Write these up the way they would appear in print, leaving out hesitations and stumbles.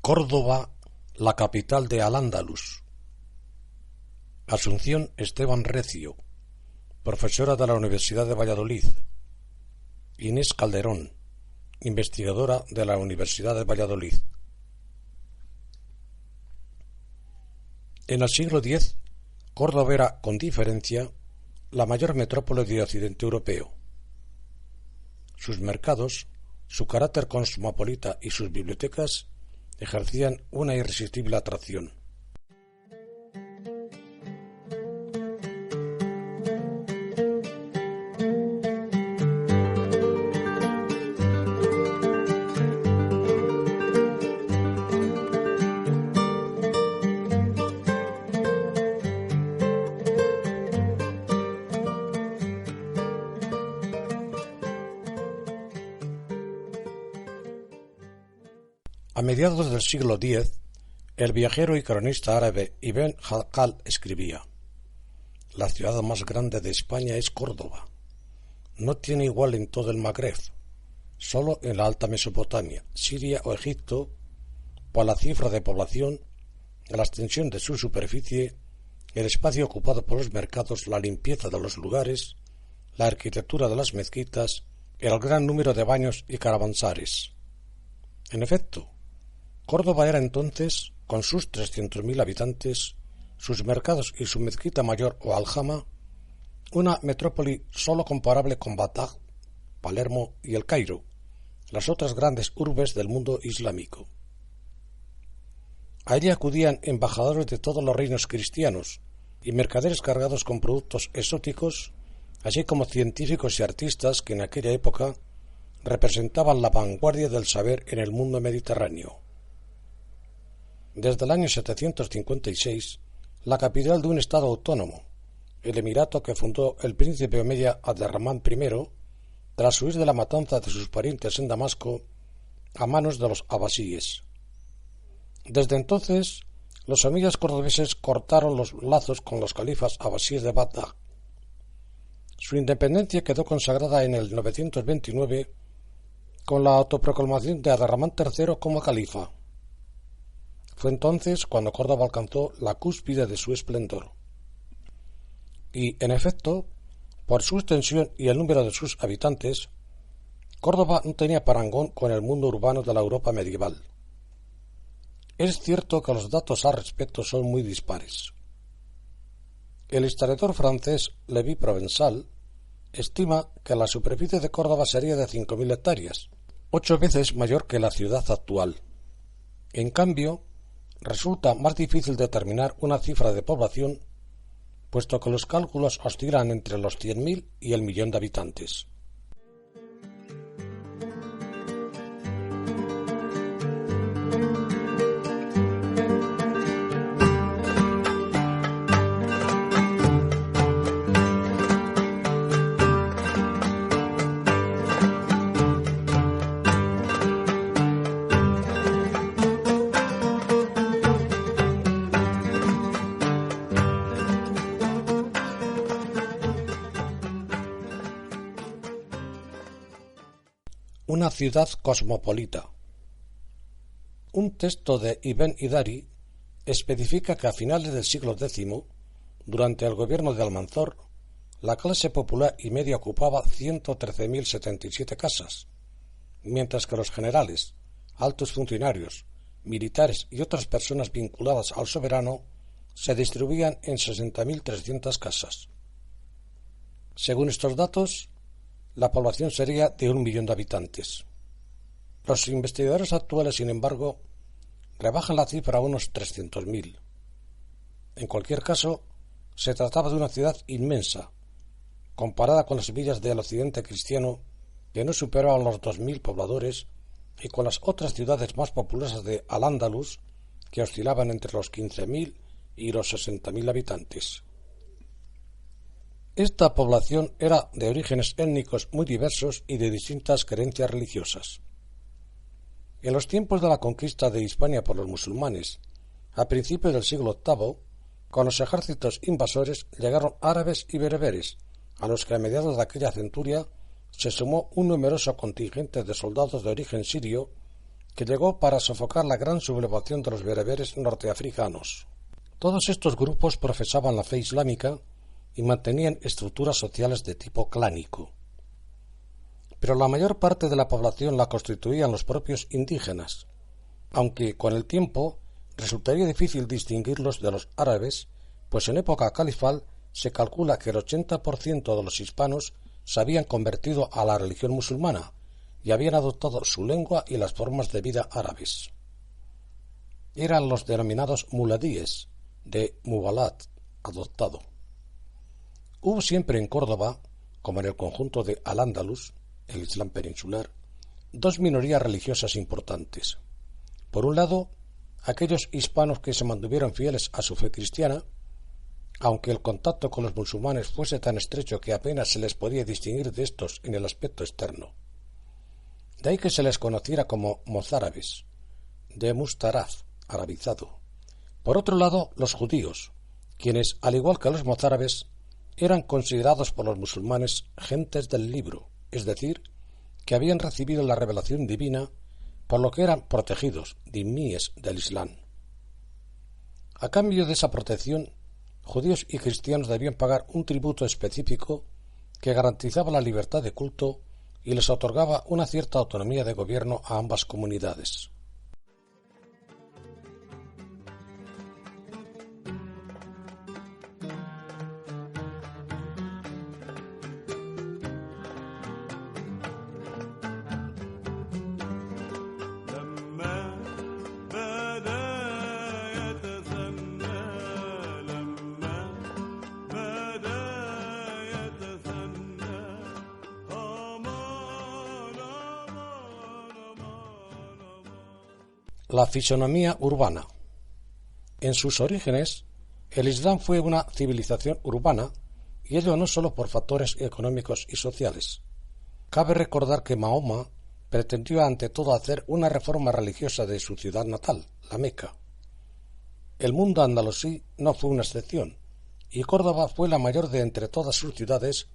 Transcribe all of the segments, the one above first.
Córdoba, la capital de Al-Ándalus. Asunción Esteban Recio, profesora de la Universidad de Valladolid. Inés Calderón, investigadora de la Universidad de Valladolid. En el siglo X, Córdoba era, con diferencia, la mayor metrópoli de Occidente europeo. Sus mercados, su carácter cosmopolita y sus bibliotecas ejercían una irresistible atracción. A mediados del siglo X, el viajero y cronista árabe Ibn Khalkal escribía: «La ciudad más grande de España es Córdoba. No tiene igual en todo el Magreb. Solo en la Alta Mesopotamia, Siria o Egipto, por la cifra de población, la extensión de su superficie, el espacio ocupado por los mercados, la limpieza de los lugares, la arquitectura de las mezquitas, el gran número de baños y caravansares». En efecto, Córdoba era entonces, con sus 300.000 habitantes, sus mercados y su mezquita mayor o aljama, una metrópoli sólo comparable con Bagdad, Palermo y El Cairo, las otras grandes urbes del mundo islámico. Allí acudían embajadores de todos los reinos cristianos y mercaderes cargados con productos exóticos, así como científicos y artistas que en aquella época representaban la vanguardia del saber en el mundo mediterráneo. Desde el año 756, la capital de un estado autónomo, el emirato que fundó el príncipe omeya Abderramán I, tras huir de la matanza de sus parientes en Damasco a manos de los abasíes. Desde entonces, los omeyas cordobeses cortaron los lazos con los califas abasíes de Bagdad. Su independencia quedó consagrada en el 929 con la autoproclamación de Abderramán III como califa. Fue entonces cuando Córdoba alcanzó la cúspide de su esplendor. Y, en efecto, por su extensión y el número de sus habitantes, Córdoba no tenía parangón con el mundo urbano de la Europa medieval. Es cierto que los datos al respecto son muy dispares. El historiador francés Lévi Provençal estima que la superficie de Córdoba sería de 5.000 hectáreas, 8 veces mayor que la ciudad actual. En cambio, resulta más difícil determinar una cifra de población, puesto que los cálculos oscilan entre los 100.000 y el millón de habitantes. Una ciudad cosmopolita. Un texto de Ibn Hidari especifica que a finales del siglo X, durante el gobierno de Almanzor, la clase popular y media ocupaba 113.077 casas, mientras que los generales, altos funcionarios, militares y otras personas vinculadas al soberano se distribuían en 60.300 casas. Según estos datos, la población sería de 1 millón de habitantes. Los investigadores actuales, sin embargo, rebajan la cifra a unos 300.000. En cualquier caso, se trataba de una ciudad inmensa, comparada con las villas del occidente cristiano, que no superaban los 2.000 pobladores, y con las otras ciudades más populosas de Al-Ándalus, que oscilaban entre los 15.000 y los 60.000 habitantes. Esta población era de orígenes étnicos muy diversos y de distintas creencias religiosas. En los tiempos de la conquista de Hispania por los musulmanes, a principios del siglo VIII, con los ejércitos invasores llegaron árabes y bereberes, a los que a mediados de aquella centuria se sumó un numeroso contingente de soldados de origen sirio que llegó para sofocar la gran sublevación de los bereberes norteafricanos. Todos estos grupos profesaban la fe islámica y mantenían estructuras sociales de tipo clánico. Pero la mayor parte de la población la constituían los propios indígenas, aunque con el tiempo resultaría difícil distinguirlos de los árabes, pues en época califal se calcula que el 80% de los hispanos se habían convertido a la religión musulmana y habían adoptado su lengua y las formas de vida árabes. Eran los denominados muladíes, de muwalat, adoptado. Hubo siempre en Córdoba, como en el conjunto de Al-Ándalus, el Islam peninsular, dos minorías religiosas importantes. Por un lado, aquellos hispanos que se mantuvieron fieles a su fe cristiana, aunque el contacto con los musulmanes fuese tan estrecho que apenas se les podía distinguir de estos en el aspecto externo. De ahí que se les conociera como mozárabes, de mustaraf, arabizado. Por otro lado, los judíos, quienes, al igual que los mozárabes, eran considerados por los musulmanes gentes del libro, es decir, que habían recibido la revelación divina, por lo que eran protegidos, dhimíes del Islam. A cambio de esa protección, judíos y cristianos debían pagar un tributo específico que garantizaba la libertad de culto y les otorgaba una cierta autonomía de gobierno a ambas comunidades. La fisonomía urbana. En sus orígenes, el Islam fue una civilización urbana, y ello no sólo por factores económicos y sociales. Cabe recordar que Mahoma pretendió ante todo hacer una reforma religiosa de su ciudad natal, la Meca. El mundo andalusí no fue una excepción, y Córdoba fue la mayor de entre todas sus ciudades,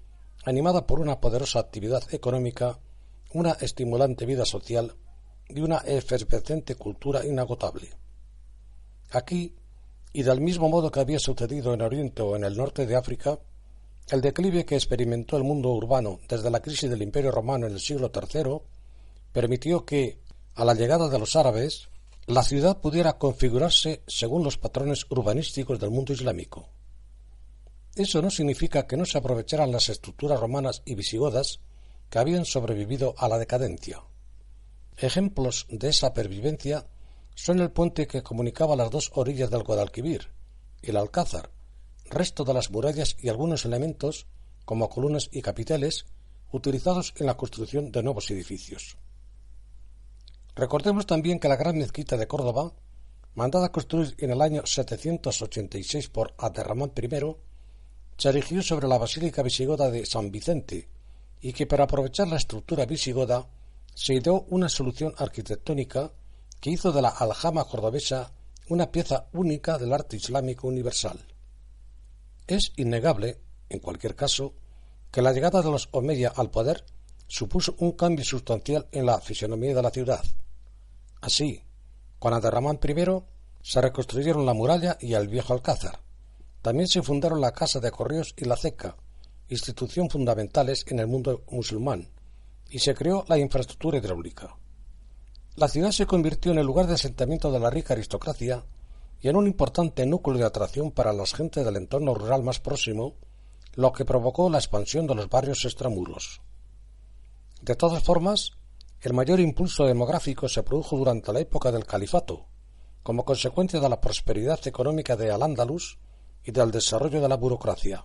animada por una poderosa actividad económica, una estimulante vida social y una efervescente cultura inagotable. Aquí, y del mismo modo que había sucedido en Oriente o en el norte de África, el declive que experimentó el mundo urbano desde la crisis del Imperio Romano en el siglo III permitió que, a la llegada de los árabes, la ciudad pudiera configurarse según los patrones urbanísticos del mundo islámico. Eso no significa que no se aprovecharan las estructuras romanas y visigodas que habían sobrevivido a la decadencia. Ejemplos de esa pervivencia son el puente que comunicaba las dos orillas del Guadalquivir, el Alcázar, resto de las murallas y algunos elementos, como columnas y capiteles, utilizados en la construcción de nuevos edificios. Recordemos también que la gran mezquita de Córdoba, mandada construir en el año 786 por Abderramán I, se erigió sobre la basílica visigoda de San Vicente, y que para aprovechar la estructura visigoda se ideó una solución arquitectónica que hizo de la aljama cordobesa una pieza única del arte islámico universal. Es innegable, en cualquier caso, que la llegada de los Omeya al poder supuso un cambio sustancial en la fisonomía de la ciudad. Así, con Abderramán I se reconstruyeron la muralla y el viejo alcázar. También se fundaron la Casa de Correos y la Ceca, institución fundamentales en el mundo musulmán, y se creó la infraestructura hidráulica. La ciudad se convirtió en el lugar de asentamiento de la rica aristocracia y en un importante núcleo de atracción para las gentes del entorno rural más próximo, lo que provocó la expansión de los barrios extramuros. De todas formas, el mayor impulso demográfico se produjo durante la época del califato, como consecuencia de la prosperidad económica de Al-Ándalus y del desarrollo de la burocracia.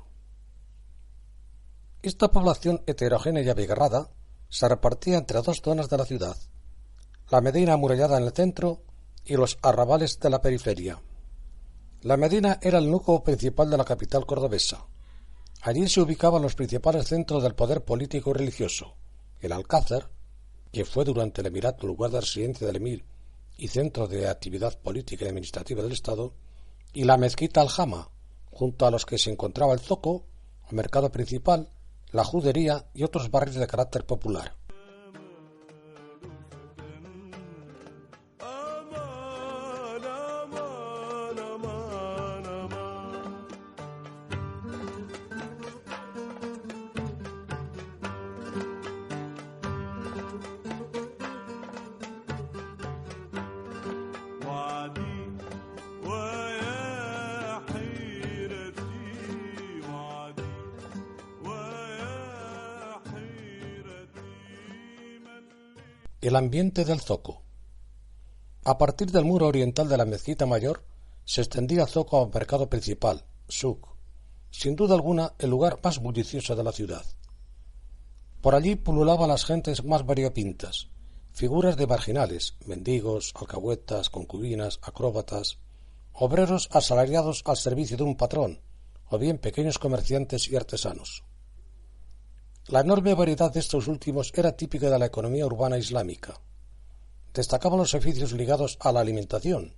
Esta población heterogénea y abigarrada se repartía entre dos zonas de la ciudad, la Medina amurallada en el centro y los arrabales de la periferia. La Medina era el núcleo principal de la capital cordobesa. Allí se ubicaban los principales centros del poder político y religioso, el Alcázar, que fue durante el emirato lugar de residencia del emir y centro de actividad política y administrativa del Estado, y la mezquita Aljama, junto a los que se encontraba el zoco, el mercado principal, la judería y otros barrios de carácter popular. El ambiente del zoco. A partir del muro oriental de la mezquita mayor se extendía el zoco al mercado principal, Suk, sin duda alguna el lugar más bullicioso de la ciudad. Por allí pululaban las gentes más variopintas, figuras de marginales, mendigos, alcahuetas, concubinas, acróbatas, obreros asalariados al servicio de un patrón, o bien pequeños comerciantes y artesanos. La enorme variedad de estos últimos era típica de la economía urbana islámica. Destacaban los oficios ligados a la alimentación: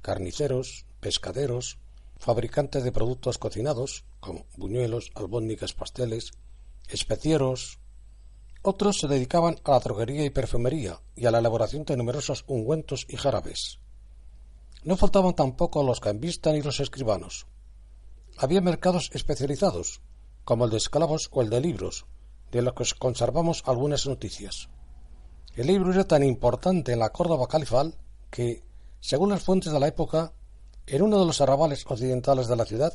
carniceros, pescaderos, fabricantes de productos cocinados, como buñuelos, albóndigas, pasteles, especieros. Otros se dedicaban a la droguería y perfumería y a la elaboración de numerosos ungüentos y jarabes. No faltaban tampoco los cambistas ni los escribanos. Había mercados especializados, como el de esclavos o el de libros, de los que conservamos algunas noticias. El libro era tan importante en la Córdoba califal que, según las fuentes de la época, en uno de los arrabales occidentales de la ciudad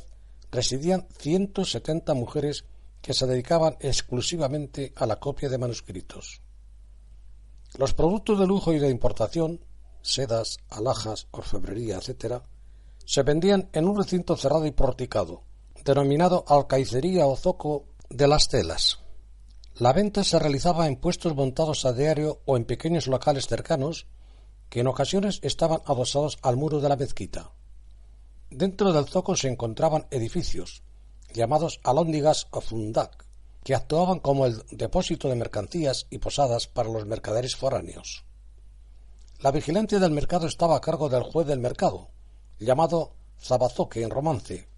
residían 170 mujeres que se dedicaban exclusivamente a la copia de manuscritos. Los productos de lujo y de importación, sedas, alhajas, orfebrería, etc., se vendían en un recinto cerrado y porticado, denominado alcaicería o zoco de las telas. La venta se realizaba en puestos montados a diario o en pequeños locales cercanos, que en ocasiones estaban adosados al muro de la mezquita. Dentro del zoco se encontraban edificios, llamados alhóndigas o fundak, que actuaban como el depósito de mercancías y posadas para los mercaderes foráneos. La vigilancia del mercado estaba a cargo del juez del mercado, llamado zabazoque en romance,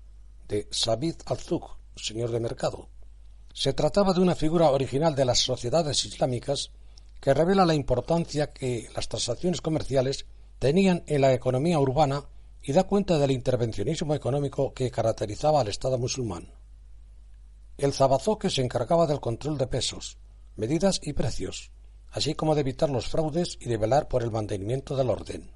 de Sabid al-Zuk, señor de mercado. Se trataba de una figura original de las sociedades islámicas que revela la importancia que las transacciones comerciales tenían en la economía urbana y da cuenta del intervencionismo económico que caracterizaba al Estado musulmán. El zabazoque se encargaba del control de pesos, medidas y precios, así como de evitar los fraudes y de velar por el mantenimiento del orden.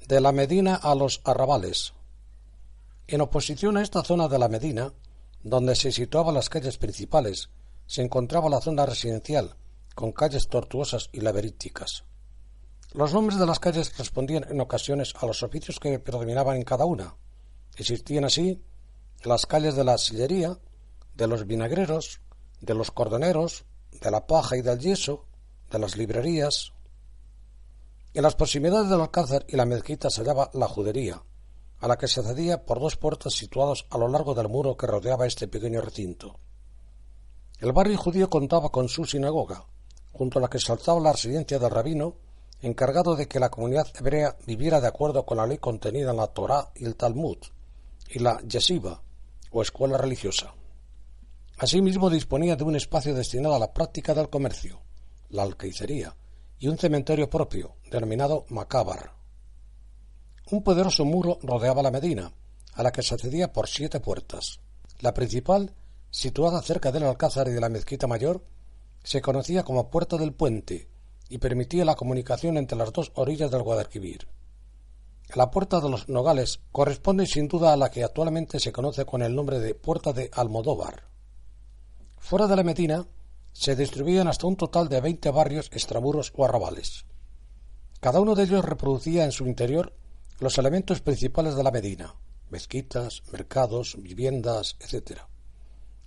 De la Medina a los arrabales. En oposición a esta zona de la Medina, donde se situaban las calles principales, se encontraba la zona residencial, con calles tortuosas y laberínticas. Los nombres de las calles respondían en ocasiones a los oficios que predominaban en cada una. Existían así las calles de la sillería, de los vinagreros, de los cordoneros, de la paja y del yeso, de las librerías. En las proximidades del alcázar y la mezquita se hallaba la judería, a la que se accedía por dos puertas situadas a lo largo del muro que rodeaba este pequeño recinto. El barrio judío contaba con su sinagoga, junto a la que se alzaba la residencia del rabino, encargado de que la comunidad hebrea viviera de acuerdo con la ley contenida en la Torá y el Talmud, y la yeshiva, o escuela religiosa. Asimismo disponía de un espacio destinado a la práctica del comercio, la alcaicería, y un cementerio propio, denominado Macábar. Un poderoso muro rodeaba la Medina, a la que se accedía por 7 puertas. La principal, situada cerca del alcázar y de la mezquita mayor, se conocía como Puerta del Puente y permitía la comunicación entre las dos orillas del Guadalquivir. La Puerta de los Nogales corresponde sin duda a la que actualmente se conoce con el nombre de Puerta de Almodóvar. Fuera de la Medina se distribuían hasta un total de 20 barrios, extramuros o arrabales. Cada uno de ellos reproducía en su interior los elementos principales de la Medina: mezquitas, mercados, viviendas, etc.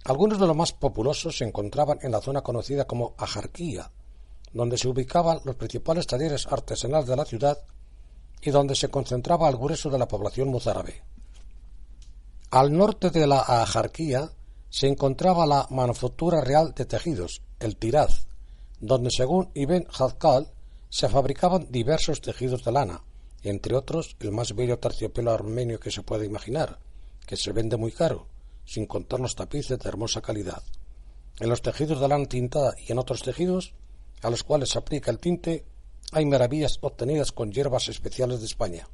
Algunos de los más populosos se encontraban en la zona conocida como Ajarquía, donde se ubicaban los principales talleres artesanales de la ciudad y donde se concentraba el grueso de la población mozárabe. Al norte de la Ajarquía se encontraba la manufactura real de tejidos, el Tiraz, donde, según Ibn Jadkal, se fabricaban diversos tejidos de lana, entre otros el más bello terciopelo armenio que se puede imaginar, que se vende muy caro, sin contar los tapices de hermosa calidad. En los tejidos de lana tintada y en otros tejidos, a los cuales se aplica el tinte, hay maravillas obtenidas con hierbas especiales de España.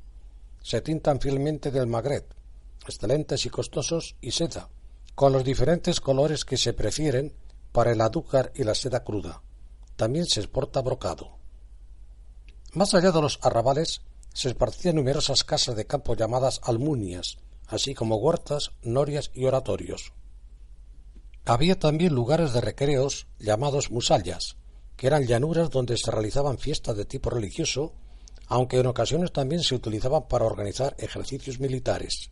Se tintan fielmente del Magreb, excelentes y costosos, y seda, con los diferentes colores que se prefieren para el azúcar y la seda cruda. También se exporta brocado. Más allá de los arrabales, se esparcían numerosas casas de campo llamadas almunias, así como huertas, norias y oratorios. Había también lugares de recreos llamados musallas, que eran llanuras donde se realizaban fiestas de tipo religioso, aunque en ocasiones también se utilizaban para organizar ejercicios militares.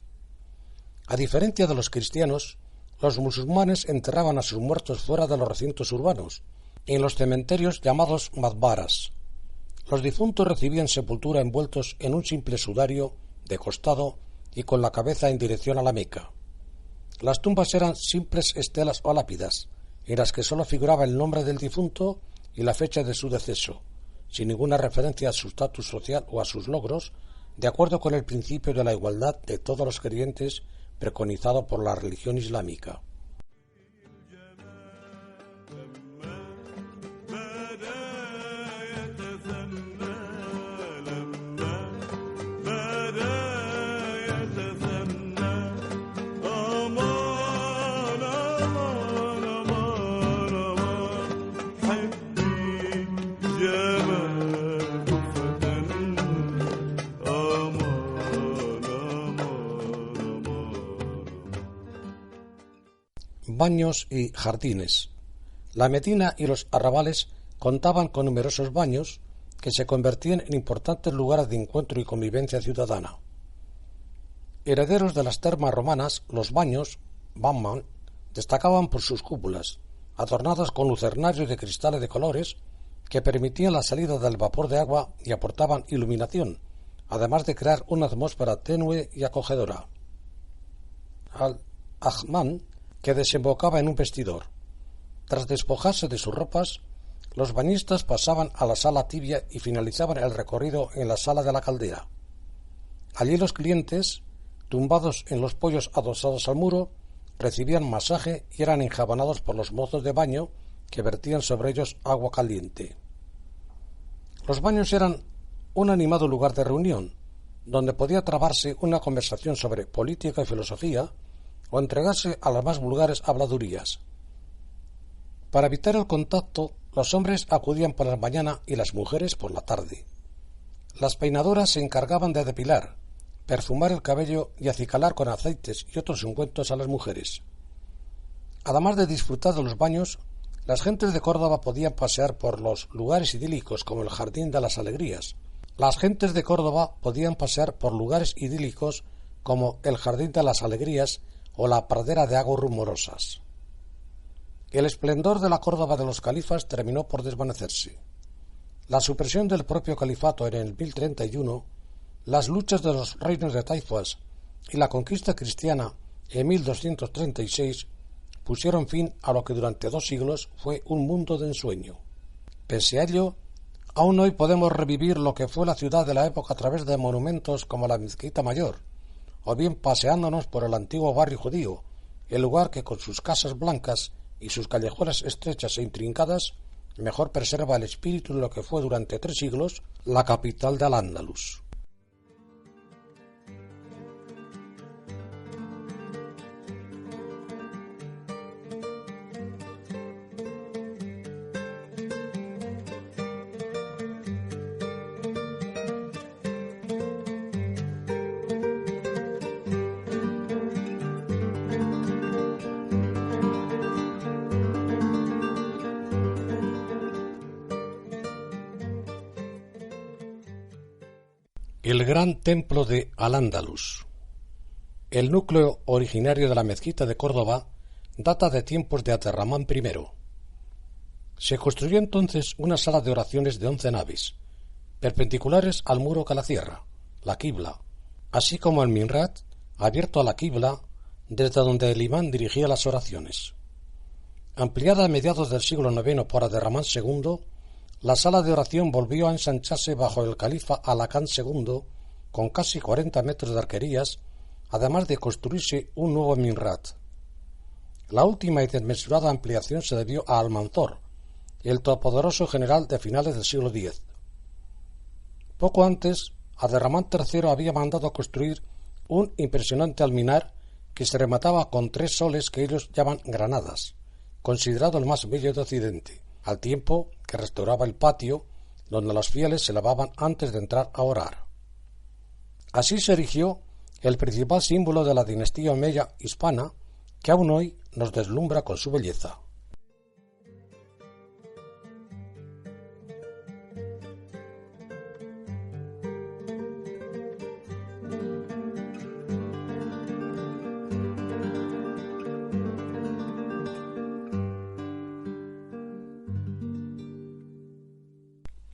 A diferencia de los cristianos, los musulmanes enterraban a sus muertos fuera de los recintos urbanos, en los cementerios llamados mazbaras. Los difuntos recibían sepultura envueltos en un simple sudario, de costado y con la cabeza en dirección a la Meca. Las tumbas eran simples estelas o lápidas, en las que sólo figuraba el nombre del difunto y la fecha de su deceso, sin ninguna referencia a su estatus social o a sus logros, de acuerdo con el principio de la igualdad de todos los creyentes preconizado por la religión islámica. Baños y jardines. La Medina y los arrabales contaban con numerosos baños que se convertían en importantes lugares de encuentro y convivencia ciudadana. Herederos de las termas romanas, los baños, Bamman, destacaban por sus cúpulas, adornadas con lucernarios de cristales de colores que permitían la salida del vapor de agua y aportaban iluminación, además de crear una atmósfera tenue y acogedora. Al-Ahman, que desembocaba en un vestidor. Tras despojarse de sus ropas, los bañistas pasaban a la sala tibia y finalizaban el recorrido en la sala de la caldera. Allí los clientes, tumbados en los pollos adosados al muro, recibían masaje y eran enjabonados por los mozos de baño que vertían sobre ellos agua caliente. Los baños eran un animado lugar de reunión, donde podía trabarse una conversación sobre política y filosofía, o entregarse a las más vulgares habladurías. Para evitar el contacto, los hombres acudían por la mañana y las mujeres por la tarde. Las peinadoras se encargaban de depilar, perfumar el cabello y acicalar con aceites y otros ungüentos a las mujeres. Además de disfrutar de los baños, las gentes de Córdoba podían pasear por los lugares idílicos como el Jardín de las Alegrías. Las gentes de Córdoba podían pasear por lugares idílicos como el Jardín de las Alegrías o la pradera de aguas rumorosas. El esplendor de la Córdoba de los califas terminó por desvanecerse. La supresión del propio califato en el 1031, las luchas de los reinos de taifas y la conquista cristiana en 1236 pusieron fin a lo que durante 2 siglos fue un mundo de ensueño. Pese a ello, aún hoy podemos revivir lo que fue la ciudad de la época a través de monumentos como la Mezquita Mayor, o bien paseándonos por el antiguo barrio judío, el lugar que con sus casas blancas y sus callejuelas estrechas e intrincadas mejor preserva el espíritu de lo que fue durante 3 siglos la capital de Al-Ándalus. El gran templo de Al-Ándalus. El núcleo originario de la mezquita de Córdoba data de tiempos de Abderramán I. Se construyó entonces una sala de oraciones de 11 naves, perpendiculares al muro que la cierra, la quibla, así como el minrat, abierto a la quibla, desde donde el imán dirigía las oraciones. Ampliada a mediados del siglo IX por Abderramán II, la sala de oración volvió a ensancharse bajo el califa Alacán II, con casi 40 metros de arquerías, además de construirse un nuevo minrat. La última y desmesurada ampliación se debió a Almanzor, el todopoderoso general de finales del siglo X. Poco antes, Abderramán III había mandado construir un impresionante alminar que se remataba con 3 soles que ellos llaman granadas, considerado el más bello de Occidente, al tiempo que restauraba el patio donde los fieles se lavaban antes de entrar a orar. Así se erigió el principal símbolo de la dinastía omeya hispana, que aún hoy nos deslumbra con su belleza.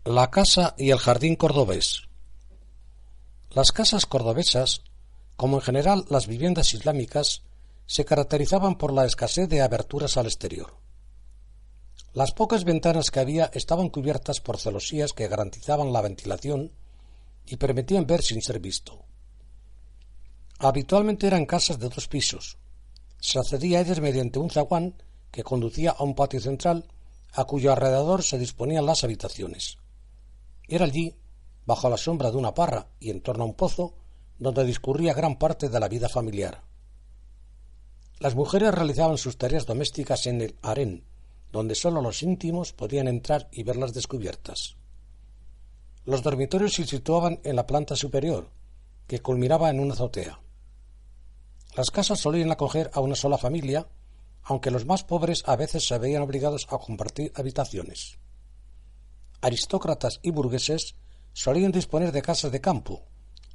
La casa y el jardín cordobés. Las casas cordobesas, como en general las viviendas islámicas, se caracterizaban por la escasez de aberturas al exterior. Las pocas ventanas que había estaban cubiertas por celosías que garantizaban la ventilación y permitían ver sin ser visto. Habitualmente eran casas de 2 pisos. Se accedía a ellas mediante un zaguán que conducía a un patio central, a cuyo alrededor se disponían las habitaciones. Era allí, bajo la sombra de una parra y en torno a un pozo, donde discurría gran parte de la vida familiar. Las mujeres realizaban sus tareas domésticas en el harén, donde sólo los íntimos podían entrar y verlas descubiertas. Los dormitorios se situaban en la planta superior, que culminaba en una azotea. Las casas solían acoger a una sola familia, aunque los más pobres a veces se veían obligados a compartir habitaciones. Aristócratas y burgueses solían disponer de casas de campo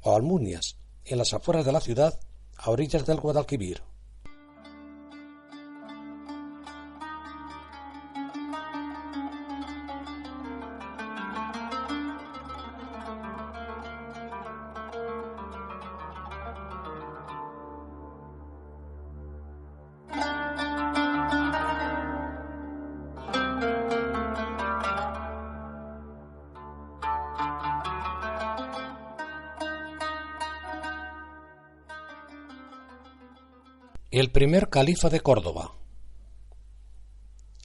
o almunias en las afueras de la ciudad, a orillas del Guadalquivir. El primer califa de Córdoba.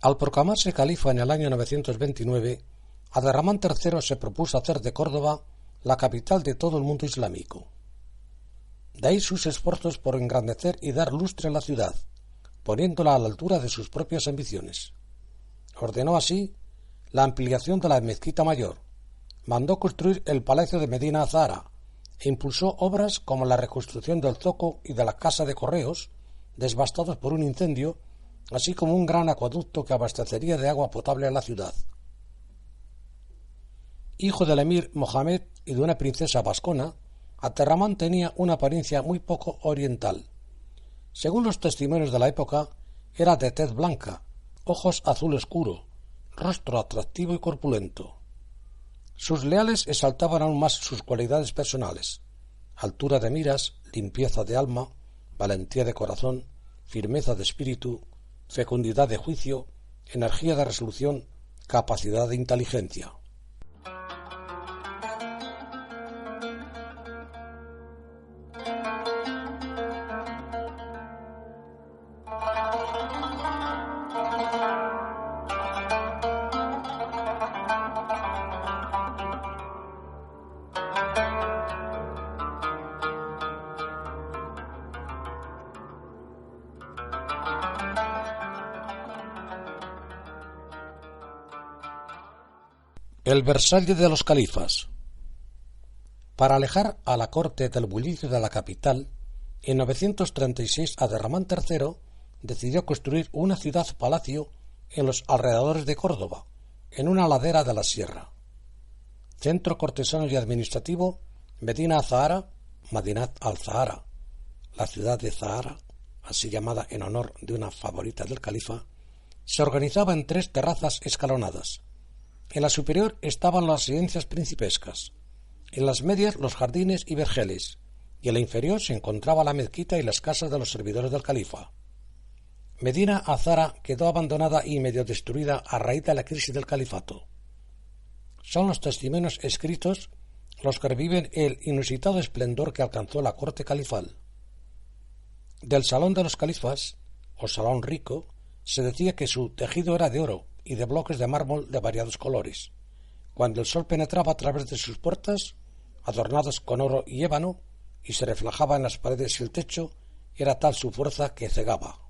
Al proclamarse califa en el año 929, Abderramán III se propuso hacer de Córdoba la capital de todo el mundo islámico. De ahí sus esfuerzos por engrandecer y dar lustre a la ciudad, poniéndola a la altura de sus propias ambiciones. Ordenó así la ampliación de la mezquita mayor, mandó construir el palacio de Medina Azahara e impulsó obras como la reconstrucción del zoco y de la casa de correos, devastados por un incendio, así como un gran acueducto que abastecería de agua potable a la ciudad. Hijo del emir Mohamed y de una princesa vascona, Abderramán tenía una apariencia muy poco oriental. Según los testimonios de la época, era de tez blanca, ojos azul oscuro, rostro atractivo y corpulento. Sus leales exaltaban aún más sus cualidades personales: altura de miras, limpieza de alma, valentía de corazón, firmeza de espíritu, fecundidad de juicio, energía de resolución, capacidad de inteligencia. El Versalles de los califas. Para alejar a la corte del bullicio de la capital, en 936 Abderramán III decidió construir una ciudad-palacio en los alrededores de Córdoba, en una ladera de la sierra. Centro cortesano y administrativo, Medina Azahara, Madinat al-Zahara, la ciudad de Zahara, así llamada en honor de una favorita del califa, se organizaba en 3 terrazas escalonadas. En la superior estaban las residencias principescas, en las medias los jardines y vergeles, y en la inferior se encontraba la mezquita y las casas de los servidores del califa. Medina Azahara quedó abandonada y medio destruida a raíz de la crisis del califato. Son los testimonios escritos los que reviven el inusitado esplendor que alcanzó la corte califal. Del salón de los califas, o salón rico, se decía que su tejido era de oro y de bloques de mármol de variados colores, cuando el sol penetraba a través de sus puertas, adornadas con oro y ébano, y se reflejaba en las paredes y el techo, era tal su fuerza que cegaba.